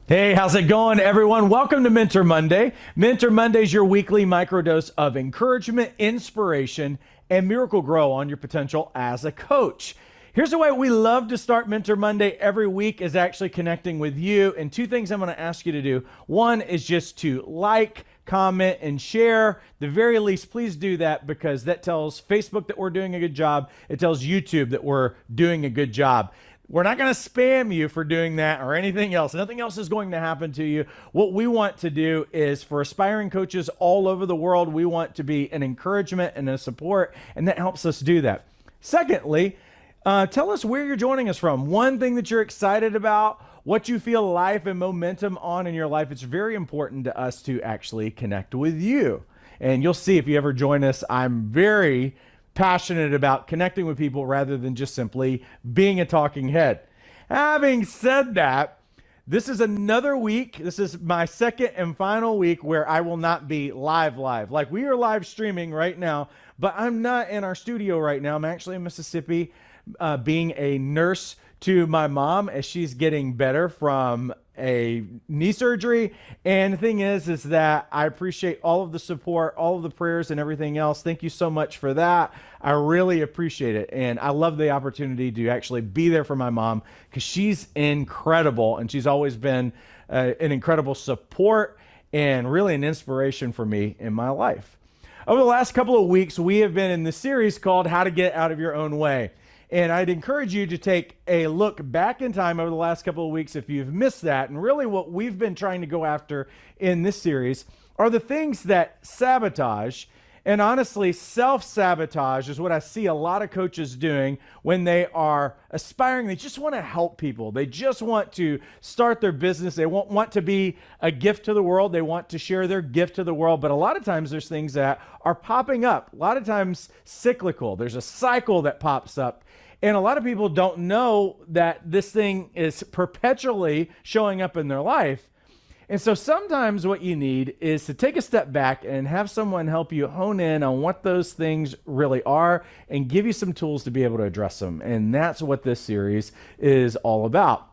Hey, how's it going, everyone? Welcome to Mentor Monday. Mentor Monday is your weekly microdose of encouragement, inspiration, and miracle grow on your potential as a coach. Here's the way we love to start Mentor Monday every week is actually connecting with you. And two things I'm going to ask you to do. One is just to like, comment, and share. The very least, please do that because that tells Facebook that we're doing a good job. It tells YouTube that we're doing a good job. We're not going to spam you for doing that or anything else. Nothing else is going to happen to you. What we want to do is for aspiring coaches all over the world, we want to be an encouragement and a support, and that helps us do that. Secondly, tell us where you're joining us from. One thing that you're excited about, what you feel life and momentum on in your life. It's very important to us to actually connect with you. And you'll see if you ever join us, I'm very passionate about connecting with people rather than just simply being a talking head. Having said that, this is another week. This is my second and final week where I will not be live. Like we are live streaming right now, but I'm not in our studio right now. I'm actually in Mississippi being a nurse to my mom as she's getting better from a knee surgery. And the thing is that I appreciate all of the support, all of the prayers and everything else. Thank you so much for that. I really appreciate it. And I love the opportunity to actually be there for my mom because she's incredible. And she's always been an incredible support and really an inspiration for me in my life. Over the last couple of weeks, we have been in this series called How to Get Out of Your Own Way. And I'd encourage you to take a look back in time over the last couple of weeks if you've missed that. And really what we've been trying to go after in this series are the things that sabotage, and honestly, self-sabotage is what I see a lot of coaches doing when they are aspiring. They just want to help people. They just want to start their business. They want to be a gift to the world. They want to share their gift to the world. But a lot of times there's things that are popping up. A lot of times cyclical. There's a cycle that pops up. And a lot of people don't know that this thing is perpetually showing up in their life. And so sometimes what you need is to take a step back and have someone help you hone in on what those things really are and give you some tools to be able to address them. And that's what this series is all about.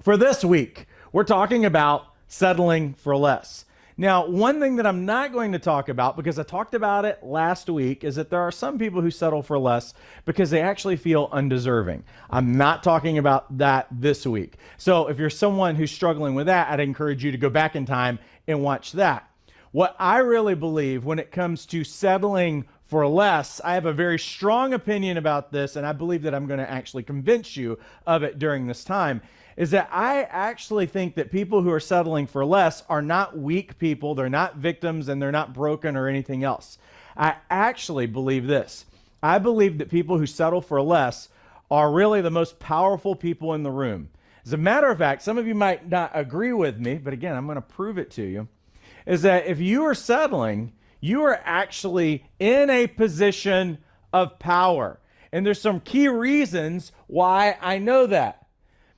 For this week, we're talking about settling for less. Now, one thing that I'm not going to talk about, because I talked about it last week, is that there are some people who settle for less because they actually feel undeserving. I'm not talking about that this week. So if you're someone who's struggling with that, I'd encourage you to go back in time and watch that. What I really believe when it comes to settling for less, I have a very strong opinion about this, and I believe that I'm going to actually convince you of it during this time, is that I actually think that people who are settling for less are not weak people, they're not victims, and they're not broken or anything else. I actually believe this. I believe that people who settle for less are really the most powerful people in the room. As a matter of fact, some of you might not agree with me, but again, I'm going to prove it to you, is that if you are settling, you are actually in a position of power. And there's some key reasons why I know that.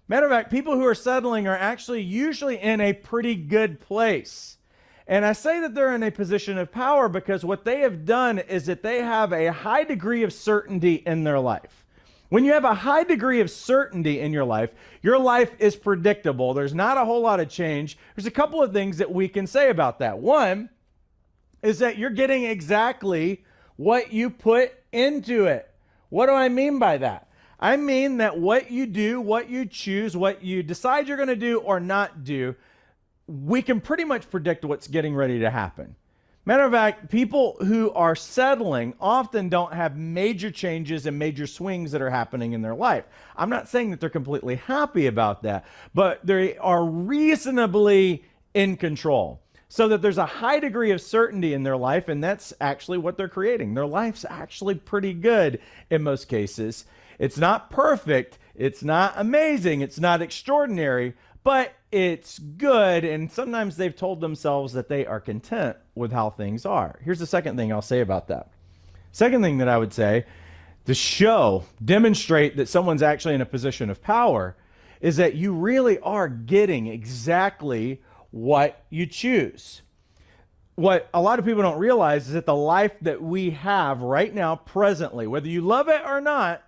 Matter of fact, people who are settling are actually usually in a pretty good place. And I say that they're in a position of power because what they have done is that they have a high degree of certainty in their life. When you have a high degree of certainty in your life is predictable. There's not a whole lot of change. There's a couple of things that we can say about that. One is that you're getting exactly what you put into it. What do I mean by that? I mean that what you do, what you choose, what you decide you're going to do or not do, we can pretty much predict what's getting ready to happen. Matter of fact, people who are settling often don't have major changes and major swings that are happening in their life. I'm not saying that they're completely happy about that, but they are reasonably in control. So that there's a high degree of certainty in their life, and that's actually what they're creating. Their life's actually pretty good in most cases. It's not perfect, it's not amazing, it's not extraordinary, but it's good, and sometimes they've told themselves that they are content with how things are. Here's the second thing I'll say about that. Second thing that I would say to demonstrate that someone's actually in a position of power is that you really are getting exactly what you choose. What a lot of people don't realize is that the life that we have right now, presently, whether you love it or not,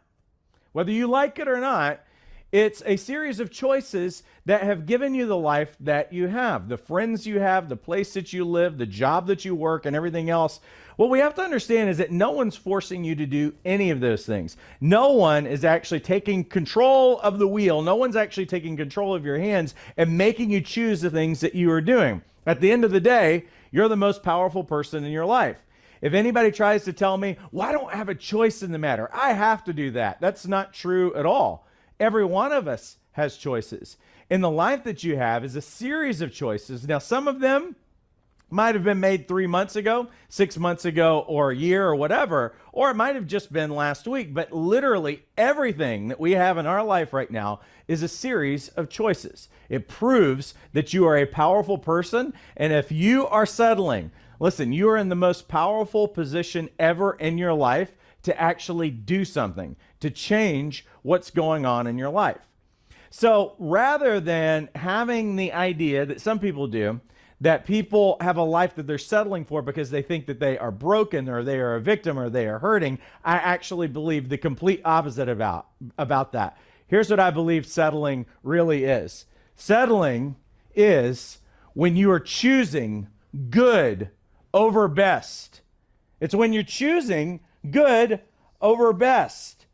whether you like it or not, It's a series of choices that have given you the life that you have, the friends you have, the place that you live, the job that you work, and everything else. What we have to understand is that no one's forcing you to do any of those things. No one is actually taking control of the wheel. No one's actually taking control of your hands and making you choose the things that you are doing. At the end of the day, you're the most powerful person in your life. If anybody tries to tell me, well, I don't have a choice in the matter, I have to do that, that's not true at all. Every one of us has choices. And the life that you have is a series of choices. Now, some of them might have been made 3 months ago, 6 months ago, or a year or whatever, or it might have just been last week. But literally everything that we have in our life right now is a series of choices. It proves that you are a powerful person. And if you are settling, listen, you are in the most powerful position ever in your life to actually do something, to change what's going on in your life. So rather than having the idea that some people do, that people have a life that they're settling for because they think that they are broken or they are a victim or they are hurting, I actually believe the complete opposite about that. Here's what I believe settling really is. Settling is when you are choosing good over best. It's when you're choosing good over best.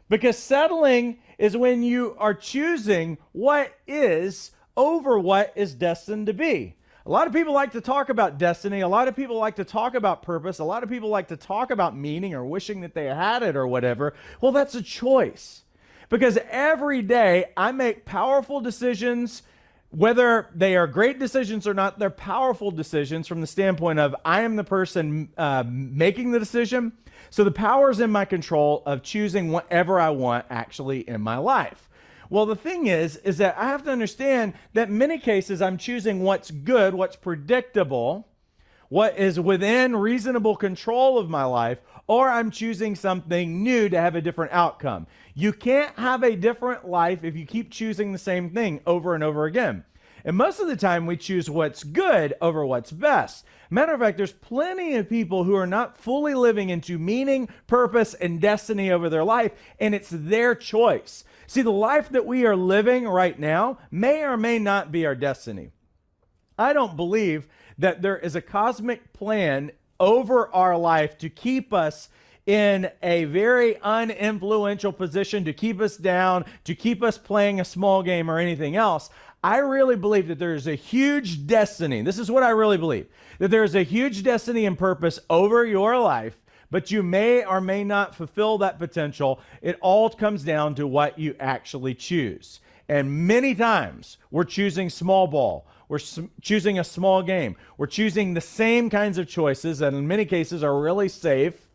Because settling is when you are choosing what is over what is destined to be. A lot of people like to talk about destiny. A lot of people like to talk about purpose. A lot of people like to talk about meaning or wishing that they had it or whatever. Well, that's a choice. Because every day I make powerful decisions, whether they are great decisions or not, they're powerful decisions from the standpoint of I am the person making the decision. So the power is in my control of choosing whatever I want actually in my life. Well, the thing is that I have to understand that in many cases I'm choosing what's good, what's predictable, what is within reasonable control of my life, or I'm choosing something new to have a different outcome. You can't have a different life if you keep choosing the same thing over and over again. And most of the time we choose what's good over what's best. Matter of fact, there's plenty of people who are not fully living into meaning, purpose, and destiny over their life, and it's their choice. See, the life that we are living right now may or may not be our destiny. I don't believe that there is a cosmic plan over our life to keep us in a very uninfluential position, to keep us down, to keep us playing a small game or anything else. I really believe that there is a huge destiny. This is what I really believe, that there is a huge destiny and purpose over your life, but you may or may not fulfill that potential. It all comes down to what you actually choose. And many times we're choosing small ball. We're choosing a small game. We're choosing the same kinds of choices that in many cases are really safe,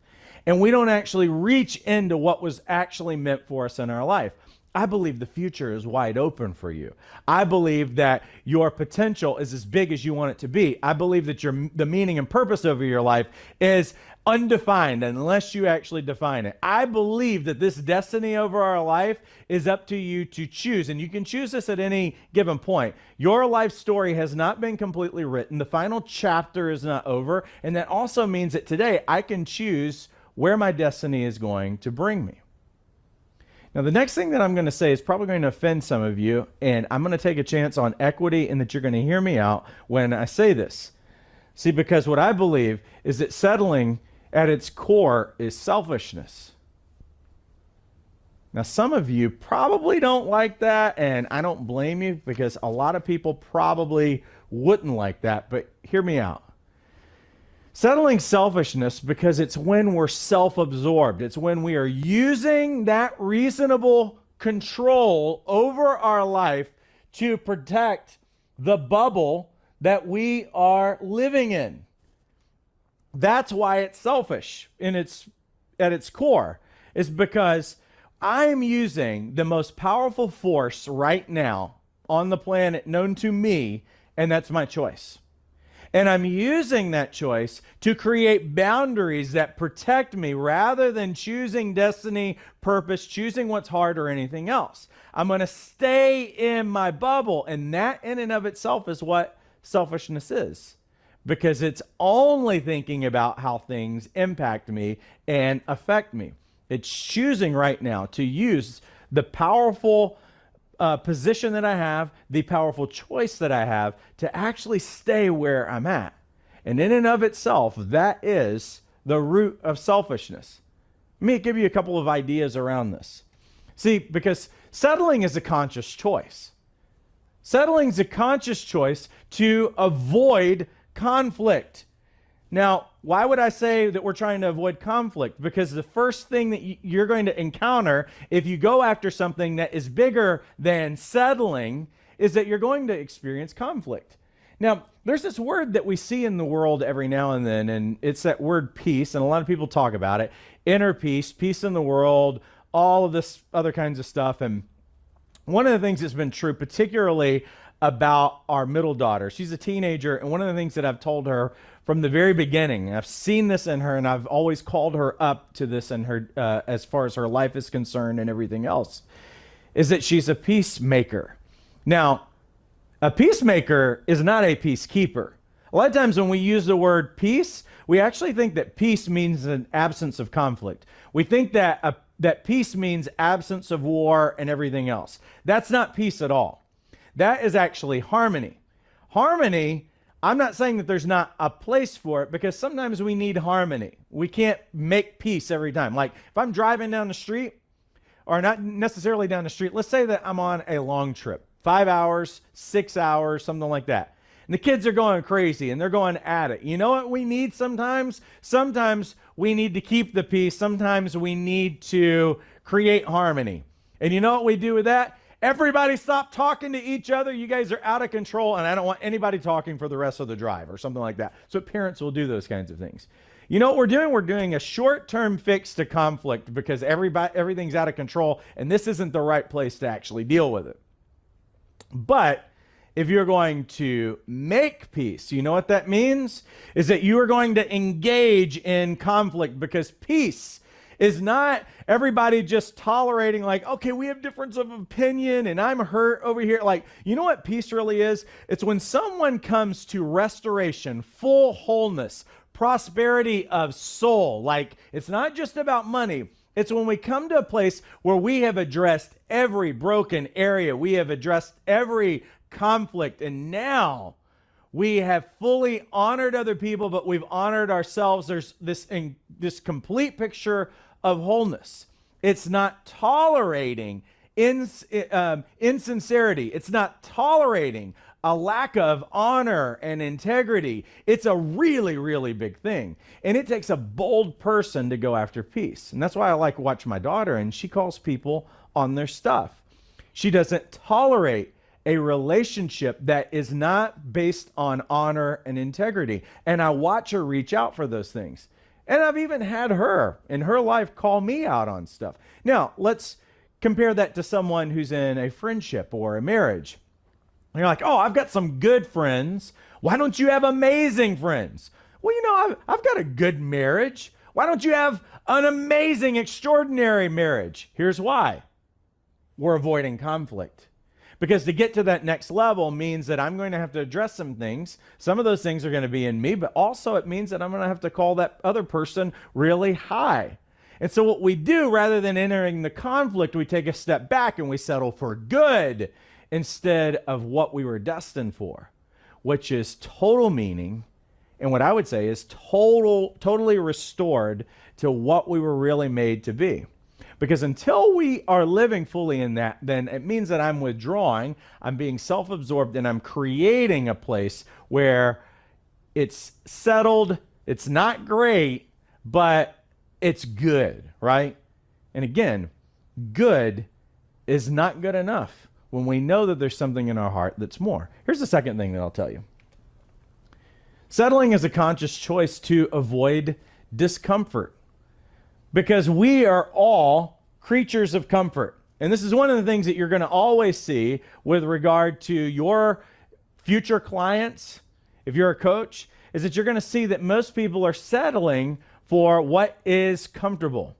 and we don't actually reach into what was actually meant for us in our life. I believe the future is wide open for you. I believe that your potential is as big as you want it to be. I believe that the meaning and purpose over your life is undefined unless you actually define it. I believe that this destiny over our life is up to you to choose, and you can choose this at any given point. Your life story has not been completely written. The final chapter is not over, and that also means that today I can choose where my destiny is going to bring me. Now, the next thing that I'm going to say is probably going to offend some of you, and I'm going to take a chance on equity and that you're going to hear me out when I say this. See, because what I believe is that settling at its core is selfishness. Now, some of you probably don't like that, and I don't blame you because a lot of people probably wouldn't like that, but hear me out. Settling selfishness because it's when we're self-absorbed. It's when we are using that reasonable control over our life to protect the bubble that we are living in. That's why it's selfish at its core. Is because I'm using the most powerful force right now on the planet known to me, and that's my choice. And I'm using that choice to create boundaries that protect me rather than choosing destiny, purpose, choosing what's hard or anything else. I'm going to stay in my bubble, and that in and of itself is what selfishness is, because it's only thinking about how things impact me and affect me. It's choosing right now to use the powerful position that I have, the powerful choice that I have to actually stay where I'm at. And in and of itself, that is the root of selfishness. Let me give you a couple of ideas around this. See, because settling is a conscious choice. Settling is a conscious choice to avoid conflict. Now, why would I say that we're trying to avoid conflict? Because the first thing that you're going to encounter if you go after something that is bigger than settling is that you're going to experience conflict. Now, there's this word that we see in the world every now and then, and it's that word peace, and a lot of people talk about it. Inner peace, peace in the world, all of this other kinds of stuff. And one of the things that's been true, particularly about our middle daughter, she's a teenager, and one of the things that I've told her from the very beginning, I've seen this in her, and I've always called her up to this in her, as far as her life is concerned and everything else, is that she's a peacemaker. Now, a peacemaker is not a peacekeeper. A lot of times when we use the word peace, we actually think that peace means an absence of conflict. We think that that peace means absence of war and everything else. That's not peace at all. That is actually harmony. Harmony, I'm not saying that there's not a place for it, because sometimes we need harmony. We can't make peace every time. Like if I'm driving down the street, or not necessarily down the street, let's say that I'm on a long trip, 5 hours, 6 hours, something like that. And the kids are going crazy and they're going at it. You know what we need sometimes? Sometimes we need to keep the peace. Sometimes we need to create harmony. And you know what we do with that? Everybody stop talking to each other. You guys are out of control, and I don't want anybody talking for the rest of the drive or something like that. So parents will do those kinds of things. You know what we're doing? We're doing a short-term fix to conflict because everything's out of control, and this isn't the right place to actually deal with it. But if you're going to make peace, you know what that means? Is that you are going to engage in conflict, because peace is not everybody just tolerating like, okay, we have difference of opinion and I'm hurt over here. Like, you know what peace really is? It's when someone comes to restoration, full wholeness, prosperity of soul. Like, it's not just about money. It's when we come to a place where we have addressed every broken area. We have addressed every conflict, and now we have fully honored other people, but we've honored ourselves. There's this complete picture of wholeness. It's not tolerating insincerity. It's not tolerating a lack of honor and integrity. It's a really, really big thing. And it takes a bold person to go after peace. And that's why I like to watch my daughter, and she calls people on their stuff. She doesn't tolerate a relationship that is not based on honor and integrity. And I watch her reach out for those things. And I've even had her in her life call me out on stuff. Now, let's compare that to someone who's in a friendship or a marriage. And you're like, oh, I've got some good friends. Why don't you have amazing friends? Well, you know, I've got a good marriage. Why don't you have an amazing, extraordinary marriage? Here's why. We're avoiding conflict. Because to get to that next level means that I'm going to have to address some things. Some of those things are going to be in me, but also it means that I'm going to have to call that other person really high. And so what we do, rather than entering the conflict, we take a step back and we settle for good instead of what we were destined for, which is total meaning, and what I would say is totally restored to what we were really made to be. Because until we are living fully in that, then it means that I'm withdrawing, I'm being self-absorbed, and I'm creating a place where it's settled, it's not great, but it's good, right? And again, good is not good enough when we know that there's something in our heart that's more. Here's the second thing that I'll tell you. Settling is a conscious choice to avoid discomfort. Because we are all creatures of comfort. And this is one of the things that you're going to always see with regard to your future clients, if you're a coach, is that you're going to see that most people are settling for what is comfortable.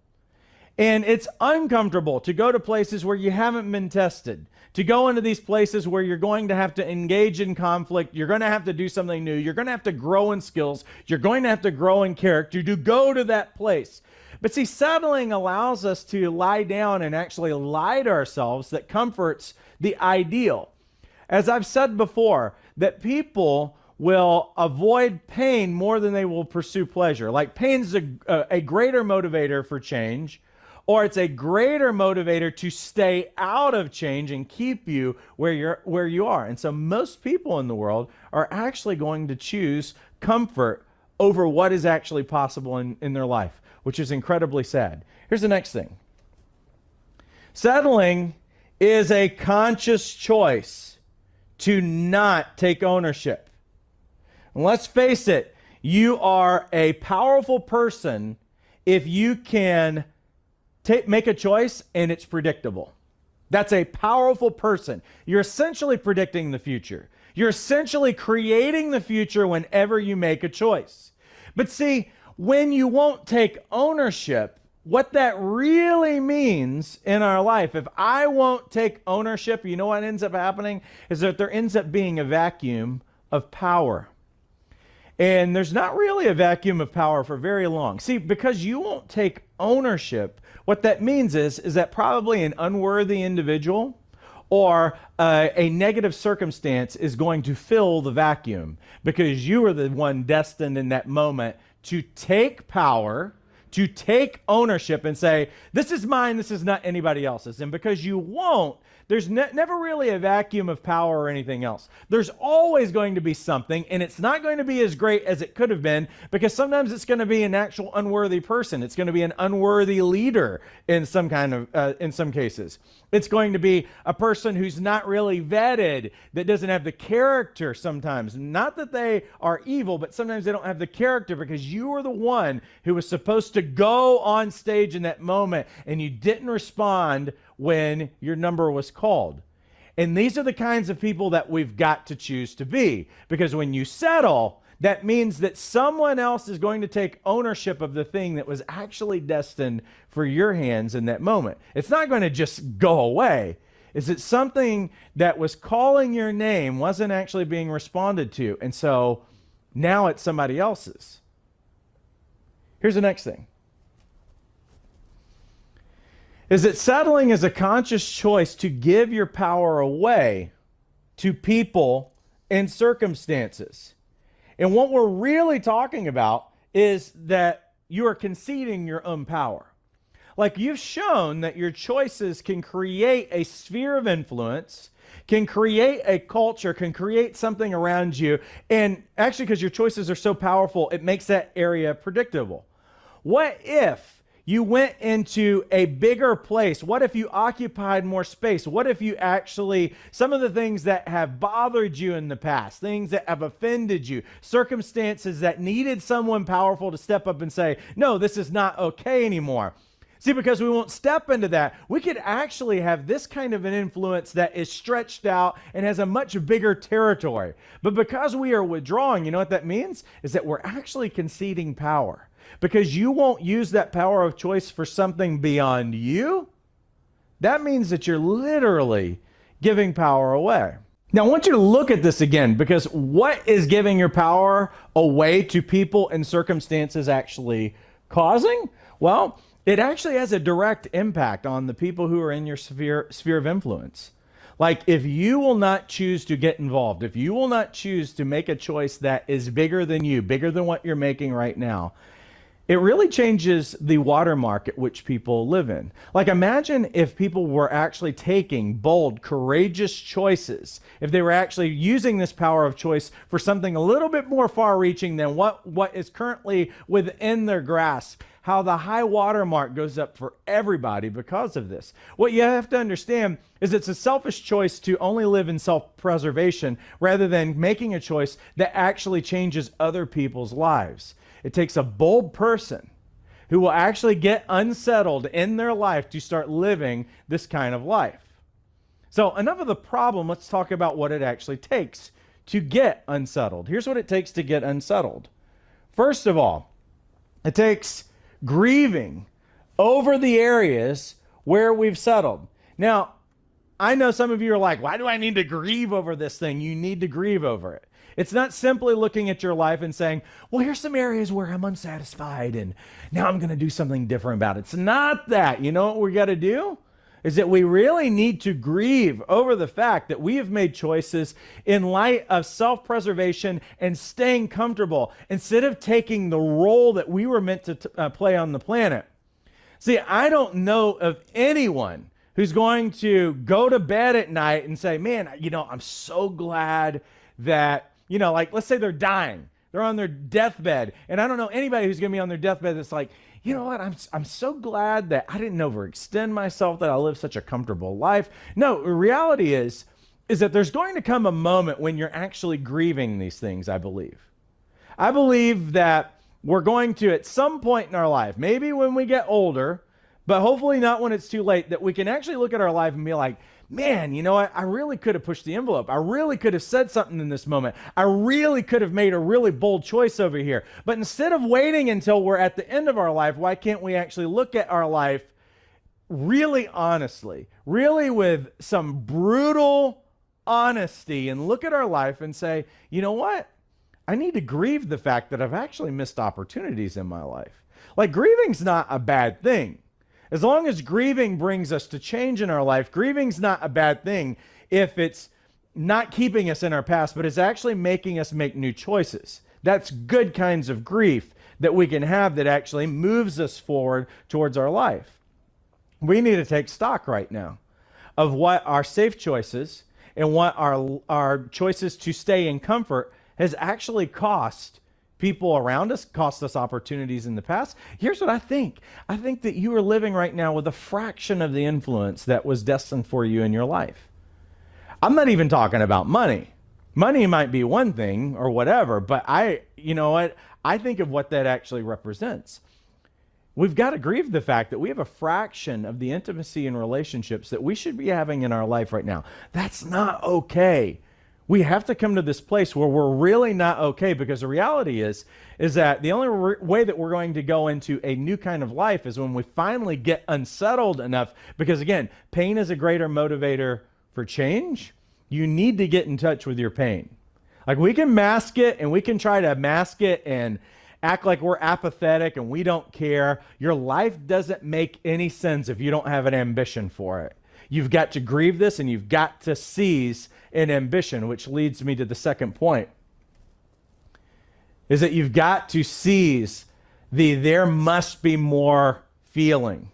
And it's uncomfortable to go to places where you haven't been tested, to go into these places where you're going to have to engage in conflict, you're going to have to do something new, you're going to have to grow in skills, you're going to have to grow in character, to go to that place. But see, settling allows us to lie down and actually lie to ourselves that comforts the ideal. As I've said before, that people will avoid pain more than they will pursue pleasure. Like pain's a greater motivator for change, or it's a greater motivator to stay out of change and keep you where you are. And so most people in the world are actually going to choose comfort over what is actually possible in their life, which is incredibly sad. Here's the next thing. Settling is a conscious choice to not take ownership. And let's face it, you are a powerful person if you can make a choice and it's predictable. That's a powerful person. You're essentially predicting the future. You're essentially creating the future whenever you make a choice. But see, when you won't take ownership, what that really means in our life, if I won't take ownership, you know what ends up happening? Is that there ends up being a vacuum of power. And there's not really a vacuum of power for very long. See, because you won't take ownership, what that means is that probably an unworthy individual or a negative circumstance is going to fill the vacuum because you are the one destined in that moment to take power, to take ownership and say, this is mine, this is not anybody else's. And because you won't, there's never really a vacuum of power or anything else. There's always going to be something, and it's not going to be as great as it could have been because sometimes it's going to be an actual unworthy person. It's going to be an unworthy leader in some cases. It's going to be a person who's not really vetted, that doesn't have the character sometimes. Not that they are evil, but sometimes they don't have the character because you were the one who was supposed to go on stage in that moment and you didn't respond when your number was called. And these are the kinds of people that we've got to choose to be, because when you settle, that means that someone else is going to take ownership of the thing that was actually destined for your hands in that moment. It's not going to just go away. Is it something that was calling your name wasn't actually being responded to, and so now it's somebody else's. Here's the next thing. Is that settling is a conscious choice to give your power away to people and circumstances. And what we're really talking about is that you are conceding your own power. Like, you've shown that your choices can create a sphere of influence, can create a culture, can create something around you. And actually, because your choices are so powerful, it makes that area predictable. What if you went into a bigger place? What if you occupied more space? What if you actually, some of the things that have bothered you in the past, things that have offended you, circumstances that needed someone powerful to step up and say, no, this is not okay anymore. See, because we won't step into that, we could actually have this kind of an influence that is stretched out and has a much bigger territory. But because we are withdrawing, you know what that means? Is that we're actually conceding power. Because you won't use that power of choice for something beyond you, that means that you're literally giving power away. Now, I want you to look at this again, because what is giving your power away to people and circumstances actually causing? Well, it actually has a direct impact on the people who are in your sphere of influence. Like, if you will not choose to get involved, if you will not choose to make a choice that is bigger than you, bigger than what you're making right now, it really changes the watermark at which people live in. Like, imagine if people were actually taking bold, courageous choices, if they were actually using this power of choice for something a little bit more far-reaching than what is currently within their grasp, how the high watermark goes up for everybody because of this. What you have to understand is it's a selfish choice to only live in self-preservation rather than making a choice that actually changes other people's lives. It takes a bold person who will actually get unsettled in their life to start living this kind of life. So enough of the problem. Let's talk about what it actually takes to get unsettled. Here's what it takes to get unsettled. First of all, it takes grieving over the areas where we've settled. Now, I know some of you are like, why do I need to grieve over this thing? You need to grieve over it. It's not simply looking at your life and saying, well, here's some areas where I'm unsatisfied and now I'm going to do something different about it. It's not that. You know what we got to do? Is that we really need to grieve over the fact that we have made choices in light of self-preservation and staying comfortable instead of taking the role that we were meant to play on the planet. See, I don't know of anyone who's going to go to bed at night and say, man, I'm so glad that, like, let's say they're dying. They're on their deathbed. And I don't know anybody who's going to be on their deathbed that's like, you know what, I'm so glad that I didn't overextend myself, that I lived such a comfortable life. No, the reality is that there's going to come a moment when you're actually grieving these things, I believe. I believe that we're going to, at some point in our life, maybe when we get older, but hopefully not when it's too late, that we can actually look at our life and be like, man, you know what? I really could have pushed the envelope. I really could have said something in this moment. I really could have made a really bold choice over here. But instead of waiting until we're at the end of our life, why can't we actually look at our life really honestly, really with some brutal honesty, and look at our life and say, you know what? I need to grieve the fact that I've actually missed opportunities in my life. Like, grieving's not a bad thing. As long as grieving brings us to change in our life, grieving's not a bad thing if it's not keeping us in our past, but it's actually making us make new choices. That's good kinds of grief that we can have that actually moves us forward towards our life. We need to take stock right now of what our safe choices and what our choices to stay in comfort has actually cost people around us, cost us opportunities in the past. Here's what I think. I think that you are living right now with a fraction of the influence that was destined for you in your life. I'm not even talking about money. Money might be one thing or whatever, but you know what? I think of what that actually represents. We've got to grieve the fact that we have a fraction of the intimacy and relationships that we should be having in our life right now. That's not okay. We have to come to this place where we're really not okay, because the reality is that the only way that we're going to go into a new kind of life is when we finally get unsettled enough, because again, pain is a greater motivator for change. You need to get in touch with your pain. Like, we can mask it and we can try to mask it and act like we're apathetic and we don't care. Your life doesn't make any sense if you don't have an ambition for it. You've got to grieve this, and you've got to seize an ambition, which leads me to the second point, is that you've got to seize the there must be more feeling.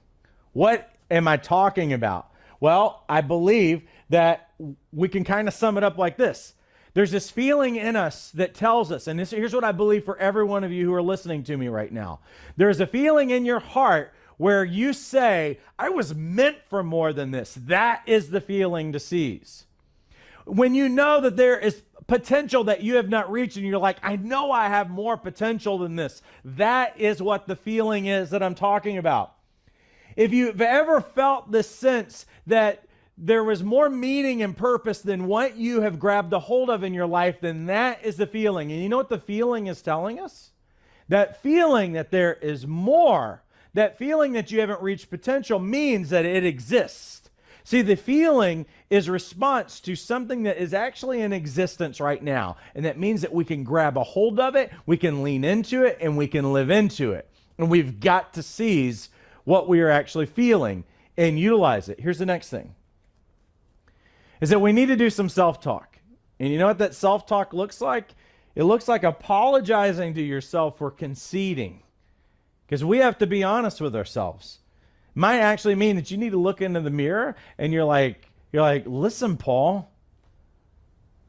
What am I talking about? Well, I believe that we can kind of sum it up like this. There's this feeling in us that tells us, and here's what I believe for every one of you who are listening to me right now. There's a feeling in your heart where you say, I was meant for more than this. That is the feeling to seize. When you know that there is potential that you have not reached and you're like, I know I have more potential than this. That is what the feeling is that I'm talking about. If you've ever felt this sense that there was more meaning and purpose than what you have grabbed a hold of in your life, then that is the feeling. And you know what the feeling is telling us? That feeling that there is more, that feeling that you haven't reached potential, means that it exists. See, the feeling is response to something that is actually in existence right now. And that means that we can grab a hold of it, we can lean into it, and we can live into it. And we've got to seize what we are actually feeling and utilize it. Here's the next thing, is that we need to do some self-talk. And you know what that self-talk looks like? It looks like apologizing to yourself for conceding. Because we have to be honest with ourselves. It might actually mean that you need to look into the mirror and you're like, listen, Paul,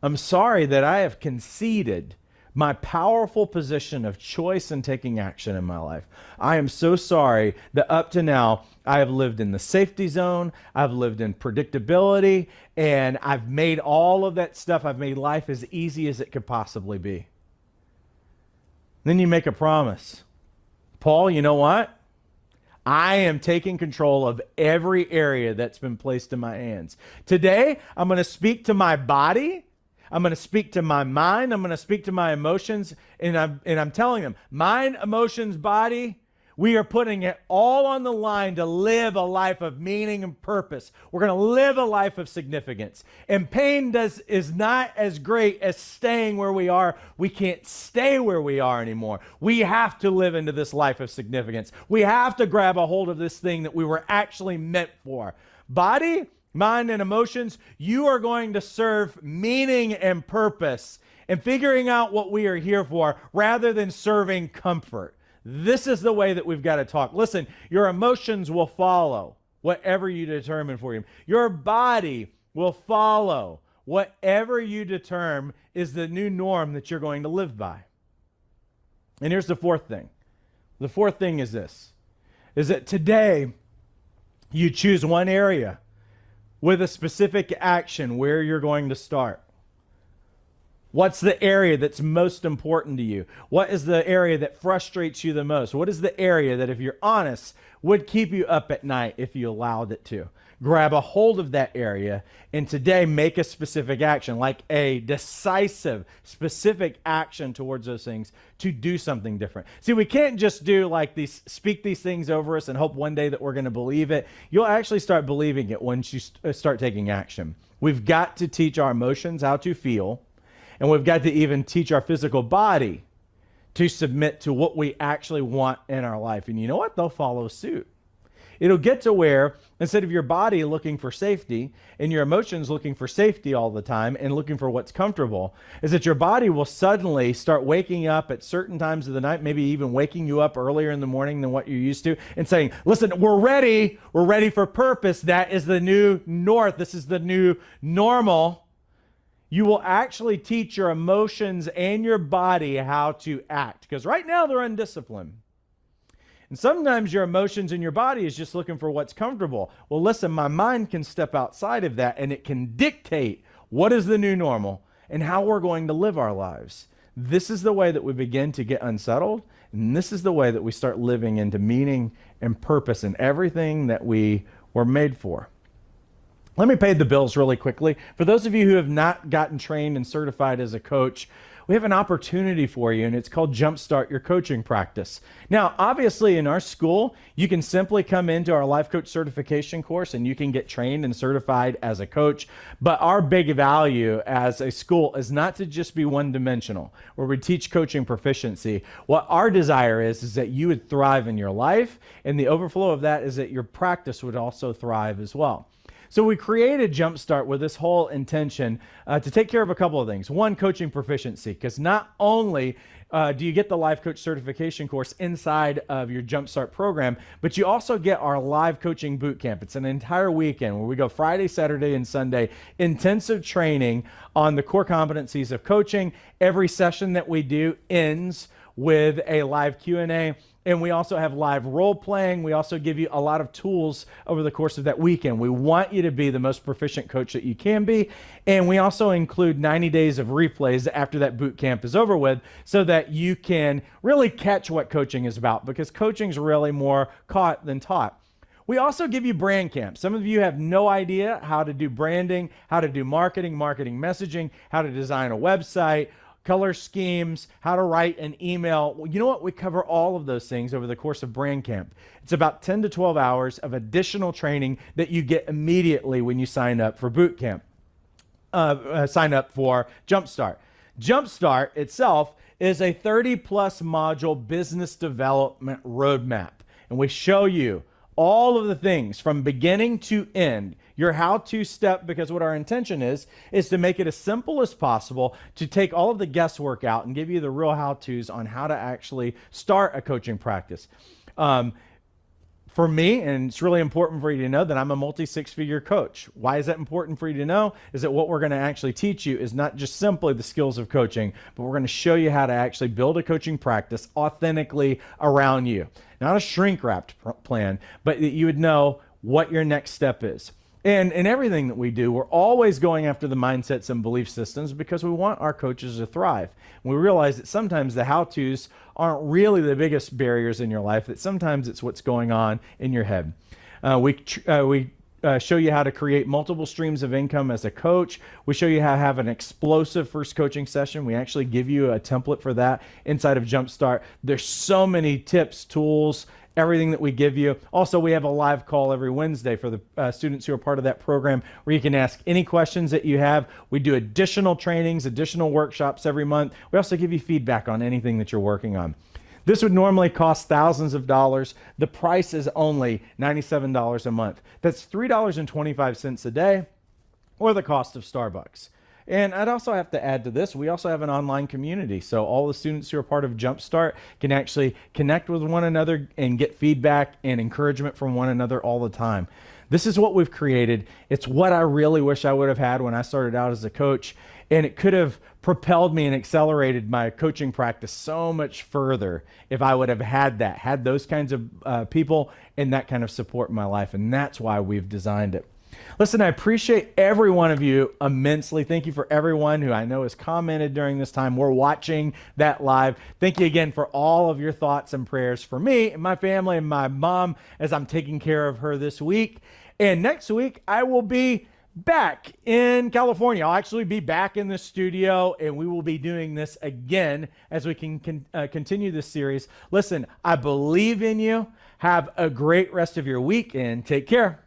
I'm sorry that I have conceded my powerful position of choice and taking action in my life. I am so sorry that up to now I have lived in the safety zone, I've lived in predictability, and I've made all of that stuff, I've made life as easy as it could possibly be. Then you make a promise. Paul, you know what? I am taking control of every area that's been placed in my hands. Today, I'm going to speak to my body. I'm going to speak to my mind. I'm going to speak to my emotions. And I'm telling them, mind, emotions, body, We are putting it all on the line to live a life of meaning and purpose. We're going to live a life of significance. And pain is not as great as staying where we are. We can't stay where we are anymore. We have to live into this life of significance. We have to grab a hold of this thing that we were actually meant for. Body, mind, and emotions, you are going to serve meaning and purpose and figuring out what we are here for rather than serving comfort. This is the way that we've got to talk. Listen, your emotions will follow whatever you determine for you. Your body will follow whatever you determine is the new norm that you're going to live by. And here's the fourth thing. The fourth thing is this, is that today you choose one area with a specific action where you're going to start. What's the area that's most important to you? What is the area that frustrates you the most? What is the area that, if you're honest, would keep you up at night if you allowed it to? Grab a hold of that area and today make a specific action, like a decisive, specific action towards those things to do something different. See, we can't just do like these, speak these things over us and hope one day that we're going to believe it. You'll actually start believing it once you start taking action. We've got to teach our emotions how to feel. And we've got to even teach our physical body to submit to what we actually want in our life. And you know what? They'll follow suit. It'll get to where instead of your body looking for safety and your emotions looking for safety all the time and looking for what's comfortable, is that your body will suddenly start waking up at certain times of the night, maybe even waking you up earlier in the morning than what you're used to, and saying, listen, we're ready for purpose. That is the new north. This is the new normal. You will actually teach your emotions and your body how to act, because right now they're undisciplined. And sometimes your emotions and your body is just looking for what's comfortable. Well, listen, my mind can step outside of that and it can dictate what is the new normal and how we're going to live our lives. This is the way that we begin to get unsettled, and this is the way that we start living into meaning and purpose in everything that we were made for. Let me pay the bills really quickly. For those of you who have not gotten trained and certified as a coach, we have an opportunity for you, and it's called Jumpstart Your Coaching Practice. Now, obviously in our school, you can simply come into our life coach certification course and you can get trained and certified as a coach. But our big value as a school is not to just be one-dimensional, where we teach coaching proficiency. What our desire is that you would thrive in your life, and the overflow of that is that your practice would also thrive as well. So we created Jumpstart with this whole intention to take care of a couple of things. One, coaching proficiency, because not only do you get the life coach certification course inside of your Jumpstart program, but you also get our live coaching bootcamp. It's an entire weekend where we go Friday, Saturday, and Sunday, intensive training on the core competencies of coaching. Every session that we do ends with a live Q&A. And we also have live role playing. We also give you a lot of tools over the course of that weekend. We want you to be the most proficient coach that you can be. And we also include 90 days of replays after that boot camp is over with, so that you can really catch what coaching is about, because coaching is really more caught than taught. We also give you brand camps. Some of you have no idea how to do branding, how to do marketing messaging, how to design a website, color schemes, how to write an email. Well, you know what? We cover all of those things over the course of Brand Camp. It's about 10 to 12 hours of additional training that you get immediately when you sign up for boot camp. Sign up for Jumpstart. Jumpstart itself is a 30-plus module business development roadmap. And we show you all of the things from beginning to end, your how-to step, because what our intention is to make it as simple as possible, to take all of the guesswork out and give you the real how-tos on how to actually start a coaching practice. For me, and it's really important for you to know, that I'm a multi-six-figure coach. Why is that important for you to know? Is that what we're going to actually teach you is not just simply the skills of coaching, but we're going to show you how to actually build a coaching practice authentically around you. Not a shrink-wrapped plan, but that you would know what your next step is. And in everything that we do, we're always going after the mindsets and belief systems because we want our coaches to thrive. We realize that sometimes the how-tos aren't really the biggest barriers in your life, that sometimes it's what's going on in your head. We show you how to create multiple streams of income as a coach. We show you how to have an explosive first coaching session. We actually give you a template for that inside of Jumpstart. There's so many tips, tools, everything that we give you. Also, we have a live call every Wednesday for the students who are part of that program where you can ask any questions that you have. We do additional trainings, additional workshops every month. We also give you feedback on anything that you're working on. This would normally cost thousands of dollars. The price is only $97 a month. That's $3.25 a day, or the cost of Starbucks. And I'd also have to add to this, we also have an online community. So all the students who are part of Jumpstart can actually connect with one another and get feedback and encouragement from one another all the time. This is what we've created. It's what I really wish I would have had when I started out as a coach. And it could have propelled me and accelerated my coaching practice so much further if I would have had those kinds of people and that kind of support in my life. And that's why we've designed it. Listen, I appreciate every one of you immensely. Thank you for everyone who I know has commented during this time. We're watching that live. Thank you again for all of your thoughts and prayers for me and my family and my mom as I'm taking care of her this week. And next week, I will be back in California. I'll actually be back in the studio, and we will be doing this again as we can continue this series. Listen, I believe in you. Have a great rest of your week, and take care.